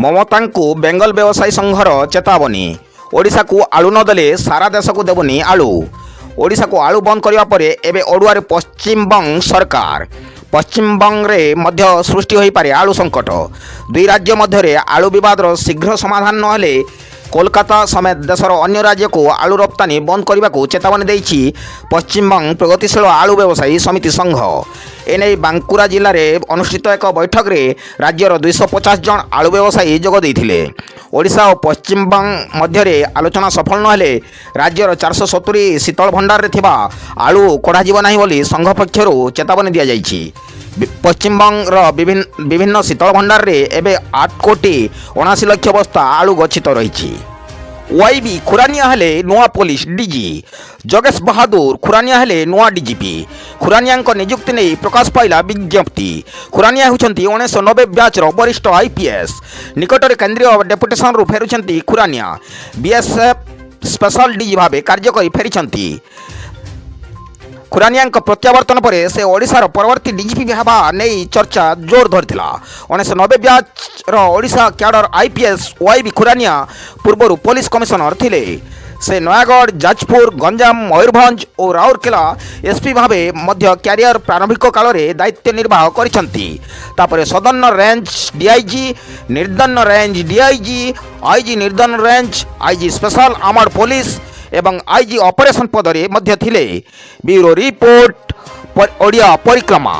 ममतांकु बेंगल व्यवसायी संघर चेतावनी। ओडिशा को आलू नदेले सारा देश को देवनी आलू। ओडिशा को आलू बंद करने पर एवं ओडुआर पश्चिमबंग सरकार। पश्चिमबंग रे मध्य सृष्टि हो पारे आलू संकट। दुई राज्य मध्य आलू विवादर शीघ्र समाधान नहेले कोलकाता समेत देशर अन्य राज्य को आलू रप्तानी बंद करने को चेतावनी देछि पश्चिमबंग प्रगतिशील आलू व्यवसायी समिति संघ। एने बांकुरा जिले में अनुष्ठित एक बैठक में राज्यर 250 जन आलू व्यवसायी जोग देइथिले। ओडिशा और पश्चिमबंग मध्य आलोचना सफल नहेले राज्यर 470 शीतल भंडार थिबा आलू कढ़ाजिब नाही बोली संघ पक्षरु चेतावनी दिया जाइछि। पश्चिमबंग विभिन्न शीतल भंडार रे एबे 8 कोटी 79 लाख बस्ता आलू गच्छित रही। वाईबी खुरानिया हेले नुआ पुलिस डीजी। जगेश बहादुर खुरानिया हेले नुआ डीजीपी। खुरानिया नियुक्ति नहीं प्रकाश पाइला विज्ञप्ति। खुरानिया होती 1990 ब्याचर वरिष्ठ आईपीएस। निकटरे केंद्रीय डेपुटेशन रु फेरुछंती खुरानिया। बीएसएफ स्पेशल डीजी भावे कार्यकरी फेरिछंती। खुरानिया प्रत्यावर्तन पर से ओडिशार परवर्ती डीजीपी हेबा नहीं चर्चा जोर धरथिला। 1990 ब्याचर Odisha cadre IPS Y B Khurania पूर्व पुलिस कमिशनर थिले। से नयागढ़, जाजपुर, गंजाम, मयूरभंज और राउरकेला एसपी भावे मध्य क्यारियर प्रारंभिक काल में दायित्व निर्वाह करिसंती। तापरे southern range DIG, northern range DIG, IG northern range, IG special armed police एवं आईजी ऑपरेशन पदरे मध्य थिले। ब्यूरो रिपोर्ट ओडिया परिक्रमा।